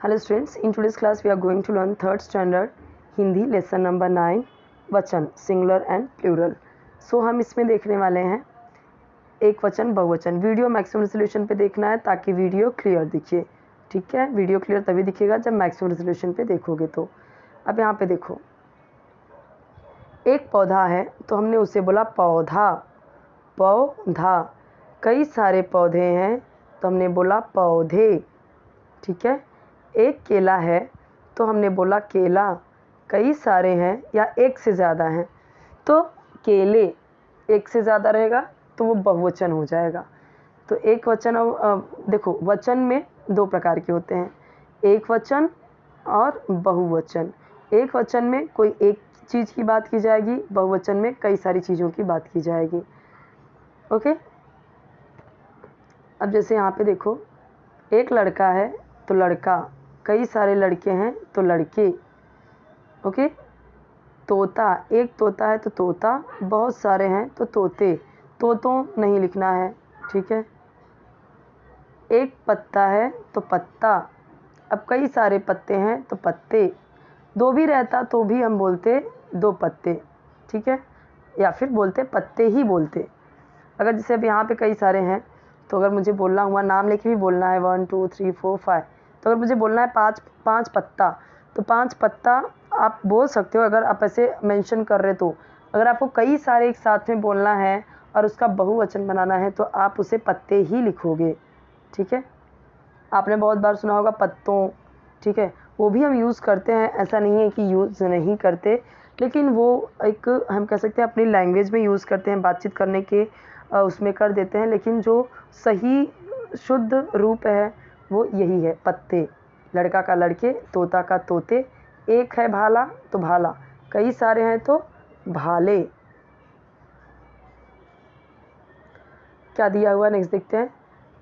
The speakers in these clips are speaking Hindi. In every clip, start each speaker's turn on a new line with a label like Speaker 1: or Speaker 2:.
Speaker 1: Hello students, in today's class we are going to learn 3rd standard Hindi lesson number 9 वचन सिंगुलर एंड प्लूरल। सो हम इसमें देखने वाले हैं एक वचन बहुवचन। वीडियो मैक्सिमम रेजोल्यूशन पे देखना है ताकि वीडियो क्लियर दिखे। ठीक है, वीडियो क्लियर तभी दिखेगा जब मैक्सिमम रेजोल्यूशन पे देखोगे। तो अब यहाँ पे देखो, एक पौधा है तो हमने उसे बोला पौधा, पौधा। कई सारे पौधे हैं तो हमने बोला पौधे। ठीक है, एक केला है तो हमने बोला केला। कई सारे हैं या एक से ज़्यादा हैं तो केले, एक से ज़्यादा रहेगा तो वो बहुवचन हो जाएगा। तो एक वचन देखो, वचन में दो प्रकार के होते हैं, एक वचन और बहुवचन। एक वचन में कोई एक चीज़ की बात की जाएगी, बहुवचन में कई सारी चीज़ों की बात की जाएगी। ओके, अब जैसे यहाँ पे देखो, एक लड़का है तो लड़का, कई सारे लड़के हैं तो लड़के। ओके, तोता, एक तोता है तो तोता, बहुत सारे हैं तो तोते। तोतों नहीं लिखना है। ठीक है, एक पत्ता है तो पत्ता। अब कई सारे पत्ते हैं तो पत्ते। दो भी रहता तो भी हम बोलते दो पत्ते। ठीक है, या फिर बोलते पत्ते ही बोलते। अगर जैसे अब यहाँ पे कई सारे हैं तो अगर मुझे बोलना हुआ, नाम लेके भी बोलना है 1 2 3 4 5, तो अगर मुझे बोलना है पाँच पत्ता तो 5 पत्ता आप बोल सकते हो अगर आप ऐसे मेंशन कर रहे। तो अगर आपको कई सारे एक साथ में बोलना है और उसका बहुवचन बनाना है तो आप उसे पत्ते ही लिखोगे। ठीक है, आपने बहुत बार सुना होगा पत्तों। ठीक है, वो भी हम यूज़ करते हैं, ऐसा नहीं है कि यूज़ नहीं करते, लेकिन वो एक हम कह सकते हैं अपनी लैंग्वेज में यूज़ करते हैं, बातचीत करने के उसमें कर देते हैं, लेकिन जो सही शुद्ध रूप है वो यही है, पत्ते। लड़का का लड़के, तोता का तोते, एक है भाला तो भाला, कई सारे हैं तो भाले। क्या दिया हुआ, नेक्स्ट देखते हैं।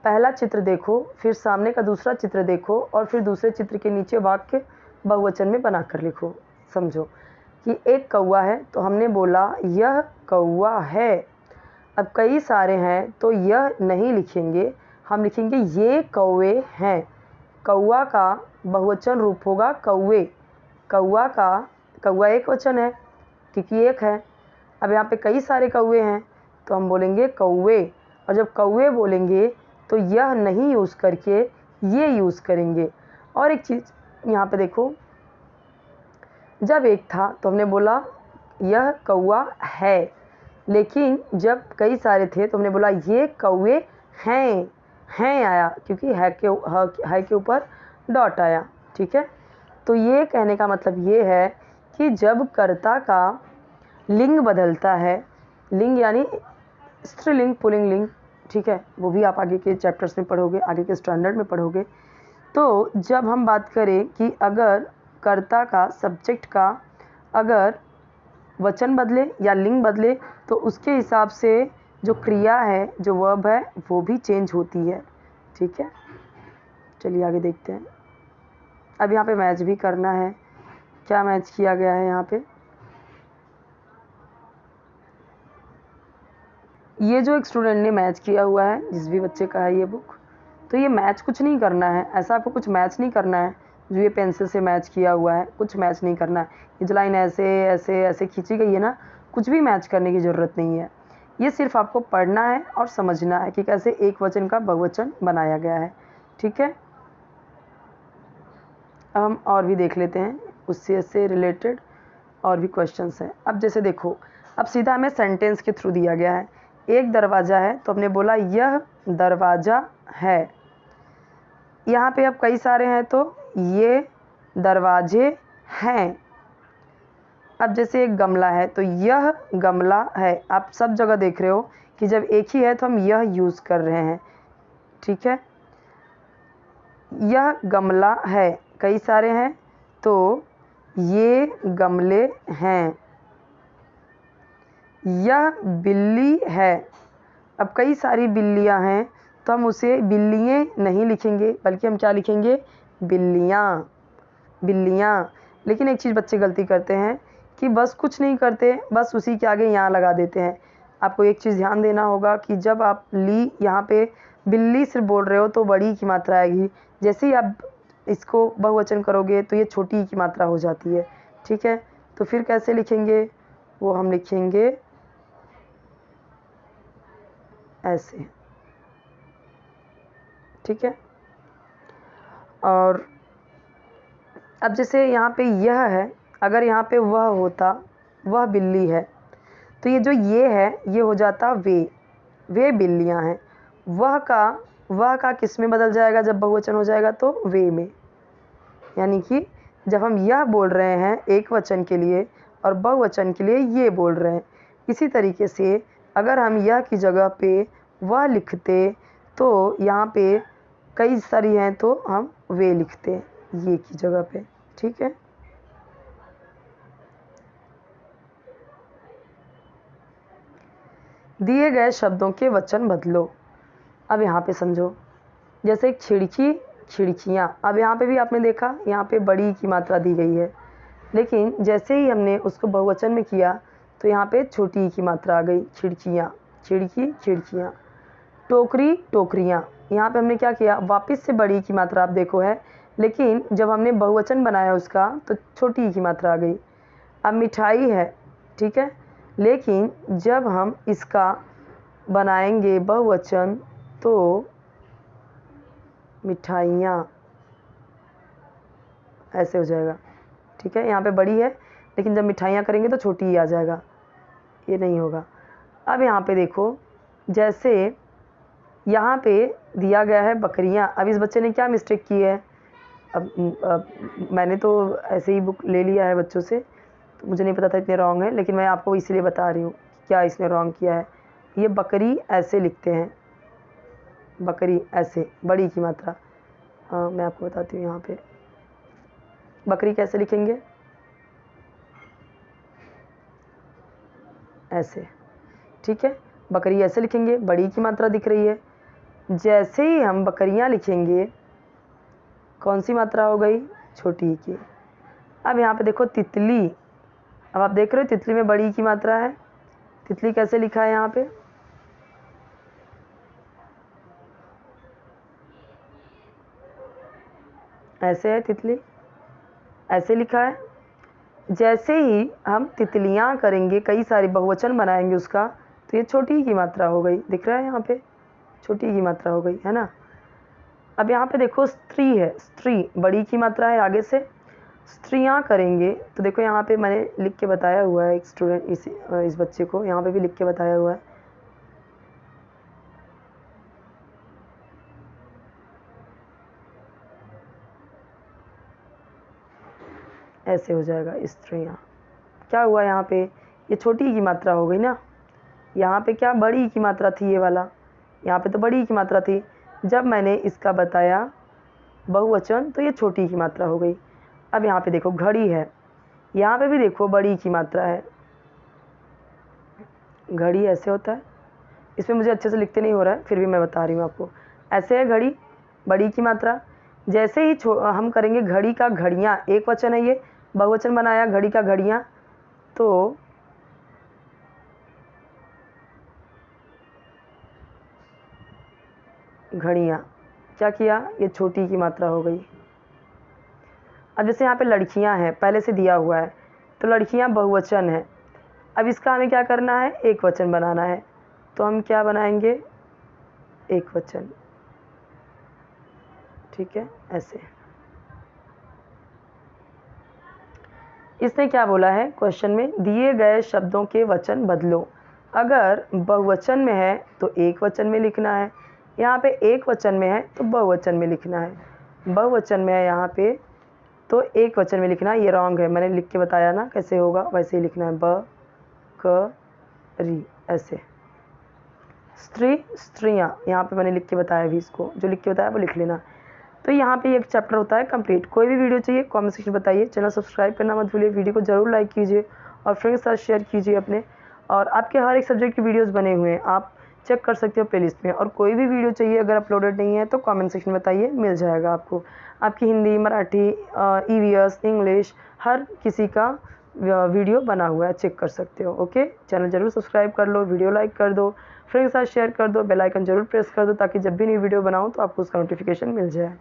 Speaker 1: पहला चित्र देखो, फिर सामने का दूसरा चित्र देखो और फिर दूसरे चित्र के नीचे वाक्य बहुवचन में बनाकर लिखो। समझो कि एक कौवा है तो हमने बोला यह कौवा है। अब कई सारे हैं तो यह नहीं लिखेंगे, हम लिखेंगे ये कौवे हैं। कौवा का बहुवचन रूप होगा कौवे। कौवा एक वचन है क्योंकि एक है। अब यहाँ पे कई सारे कौवे हैं तो हम बोलेंगे कौवे, और जब कौवे बोलेंगे तो यह नहीं यूज़ करके ये यूज़ करेंगे। और एक चीज़ यहाँ पे देखो, जब एक था तो हमने बोला यह कौवा है, लेकिन जब कई सारे थे तो हमने बोला ये कौवे हैं। हैं आया क्योंकि है के ऊपर डॉट आया। ठीक है, तो ये कहने का मतलब ये है कि जब कर्ता का लिंग बदलता है, लिंग यानी स्त्रीलिंग पुल्लिंग लिंग, ठीक है, वो भी आप आगे के चैप्टर्स में पढ़ोगे, आगे के स्टैंडर्ड में पढ़ोगे। तो जब हम बात करें कि अगर कर्ता का, सब्जेक्ट का अगर वचन बदले या लिंग बदले तो उसके हिसाब से जो क्रिया है, जो वर्ब है, वो भी चेंज होती है। ठीक है, चलिए आगे देखते हैं। अब यहाँ पे मैच भी करना है। क्या मैच किया गया है यहाँ पे, ये जो एक स्टूडेंट ने मैच किया हुआ है, जिस भी बच्चे का है ये बुक, तो ये मैच कुछ नहीं करना है, ऐसा आपको कुछ मैच नहीं करना है। जो ये पेंसिल से मैच किया हुआ है, कुछ मैच नहीं करना है। ये जो लाइन ऐसे ऐसे ऐसे खींची गई है ना, कुछ भी मैच करने की ज़रूरत नहीं है। ये सिर्फ आपको पढ़ना है और समझना है कि कैसे एक वचन का बहुवचन बनाया गया है। ठीक है, अब हम और भी देख लेते हैं, उससे से रिलेटेड और भी क्वेश्चंस हैं। अब जैसे देखो, अब सीधा हमें सेंटेंस के थ्रू दिया गया है। एक दरवाज़ा है तो हमने बोला यह दरवाज़ा है। यहाँ पे अब कई सारे हैं तो ये दरवाजे हैं। अब जैसे एक गमला है तो यह गमला है। आप सब जगह देख रहे हो कि जब एक ही है तो हम यह यूज़ कर रहे हैं। ठीक है, यह गमला है, कई सारे हैं तो ये गमले हैं। यह बिल्ली है, अब कई सारी बिल्लियां हैं तो हम उसे बिल्लियाँ नहीं लिखेंगे, बल्कि हम क्या लिखेंगे, बिल्लियाँ, बिल्लियाँ। लेकिन एक चीज़ बच्चे गलती करते हैं कि बस कुछ नहीं करते, बस उसी के आगे यहाँ लगा देते हैं। आपको एक चीज़ ध्यान देना होगा कि जब आप ली यहाँ पे बिल्ली सिर्फ बोल रहे हो तो बड़ी की मात्रा आएगी। जैसे ही आप इसको बहुवचन करोगे तो ये छोटी ई की मात्रा हो जाती है, ठीक है। तो फिर कैसे लिखेंगे, वो हम लिखेंगे ऐसे, ठीक है। और अब जैसे यहाँ पे यह है, अगर यहाँ पे वह होता, वह बिल्ली है, तो ये जो ये है ये हो जाता वे बिल्लियाँ हैं। वह का किस में बदल जाएगा जब बहुवचन हो जाएगा, तो वे में। यानी कि जब हम यह बोल रहे हैं एक वचन के लिए और बहुवचन के लिए ये बोल रहे हैं। इसी तरीके से अगर हम यह की जगह पे वह लिखते तो यहाँ पे कई सारी हैं तो हम वे लिखते ये की जगह पे, ठीक है। दिए गए शब्दों के वचन बदलो। अब यहाँ पे समझो, जैसे खिड़की, खिड़कियाँ। अब यहाँ पे भी आपने देखा, यहाँ पे बड़ी की मात्रा दी गई है, लेकिन जैसे ही हमने उसको बहुवचन में किया तो यहाँ पे छोटी की मात्रा आ गई, खिड़कियाँ, खिड़की, खिड़कियाँ। टोकरी, टोकरियाँ। यहाँ पे हमने क्या किया, वापस से बड़ी की मात्रा आप देखो है, लेकिन जब हमने बहुवचन बनाया उसका तो छोटी की मात्रा आ गई। अब मिठाई है, ठीक है, लेकिन जब हम इसका बनाएंगे बहुवचन तो मिठाइयाँ ऐसे हो जाएगा, ठीक है। यहाँ पे बड़ी है, लेकिन जब मिठाइयाँ करेंगे तो छोटी ही आ जाएगा, ये नहीं होगा। अब यहाँ पे देखो, जैसे यहाँ पे दिया गया है बकरियाँ। अब इस बच्चे ने क्या मिस्टेक की है, अब मैंने तो ऐसे ही बुक ले लिया है बच्चों से, तो मुझे नहीं पता था इतने रॉन्ग है, लेकिन मैं आपको इसलिए बता रही हूँ क्या इसने रॉन्ग किया है। ये बकरी ऐसे लिखते हैं, बकरी ऐसे, बड़ी की मात्रा। मैं आपको बताती हूँ, यहाँ पे बकरी कैसे लिखेंगे, ऐसे, ठीक है। बकरी ऐसे लिखेंगे, बड़ी की मात्रा दिख रही है। जैसे ही हम बकरियाँ लिखेंगे, कौन सी मात्रा हो गई, छोटी की। अब यहाँ पे देखो तितली। अब आप देख रहे हो तितली में बड़ी की मात्रा है। तितली कैसे लिखा है, यहाँ पे ऐसे है, तितली ऐसे लिखा है। जैसे ही हम तितलियाँ करेंगे, कई सारे बहुवचन बनाएंगे उसका, तो ये छोटी की मात्रा हो गई, दिख रहा है यहाँ पे, छोटी की मात्रा हो गई, है ना। अब यहाँ पे देखो स्त्री है, स्त्री बड़ी की मात्रा है आगे से। स्त्रियाँ करेंगे तो देखो यहाँ पे मैंने लिख के बताया हुआ है, एक स्टूडेंट इस बच्चे को यहाँ पे भी लिख के बताया हुआ है। ऐसे हो जाएगा स्त्रियाँ। क्या हुआ यहाँ पे, ये छोटी की मात्रा हो गई ना। यहाँ पे क्या बड़ी की मात्रा थी, ये वाला, यहाँ पे तो बड़ी की मात्रा थी। जब मैंने इसका बताया बहुवचन तो ये छोटी की मात्रा हो गई। अब यहाँ पे देखो घड़ी है, यहाँ पे भी देखो बड़ी की मात्रा है। घड़ी ऐसे होता है, इसमें मुझे अच्छे से लिखते नहीं हो रहा है, फिर भी मैं बता रही हूँ आपको। ऐसे है घड़ी, बड़ी की मात्रा। जैसे ही हम करेंगे घड़ी का घड़ियाँ, एक वचन है ये, बहुवचन बनाया घड़ी का घड़ियाँ, तो घड़ियाँ क्या किया, ये छोटी की मात्रा हो गई। अब जैसे यहाँ पे लड़कियाँ हैं, पहले से दिया हुआ है, तो लड़कियाँ बहुवचन है। अब इसका हमें क्या करना है, एक वचन बनाना है, तो हम क्या बनाएंगे, एक वचन, ठीक है, ऐसे। इसने क्या बोला है क्वेश्चन में, दिए गए शब्दों के वचन बदलो। अगर बहुवचन में है तो एक वचन में लिखना है, यहाँ पे एक वचन में है तो बहुवचन में लिखना है। बहुवचन में है यहाँ पे तो एक वचन में लिखना है, ये रॉन्ग है, मैंने लिख के बताया ना कैसे होगा, वैसे ही लिखना है, ब क री, ऐसे। स्त्री, स्त्रियाँ, यहाँ पे मैंने लिख के बताया भी, इसको जो लिख के बताया वो लिख लेना। तो यहाँ पे एक चैप्टर होता है कंप्लीट। कोई भी वीडियो चाहिए कमेंट सेक्शन में बताइए। चैनल सब्सक्राइब करना मत भूलिए, वीडियो को जरूर लाइक कीजिए और फ्रेंड्स के साथ शेयर कीजिए अपने। और आपके हर एक सब्जेक्ट की वीडियोस बने हुए हैं, आप चेक कर सकते हो प्लेलिस्ट में। और कोई भी वीडियो चाहिए अगर अपलोडेड नहीं है तो कमेंट सेक्शन में बताइए, मिल जाएगा आपको। आपकी हिंदी, मराठी, ईवीएस, इंग्लिश, हर किसी का वीडियो बना हुआ है, चेक कर सकते हो। ओके, चैनल जरूर सब्सक्राइब कर लो, वीडियो लाइक कर दो, फ्रेंड्स के साथ शेयर कर दो, बेल आइकन जरूर प्रेस कर दो ताकि जब भी नई वीडियो बनाऊँ तो आपको उसका नोटिफिकेशन मिल जाए।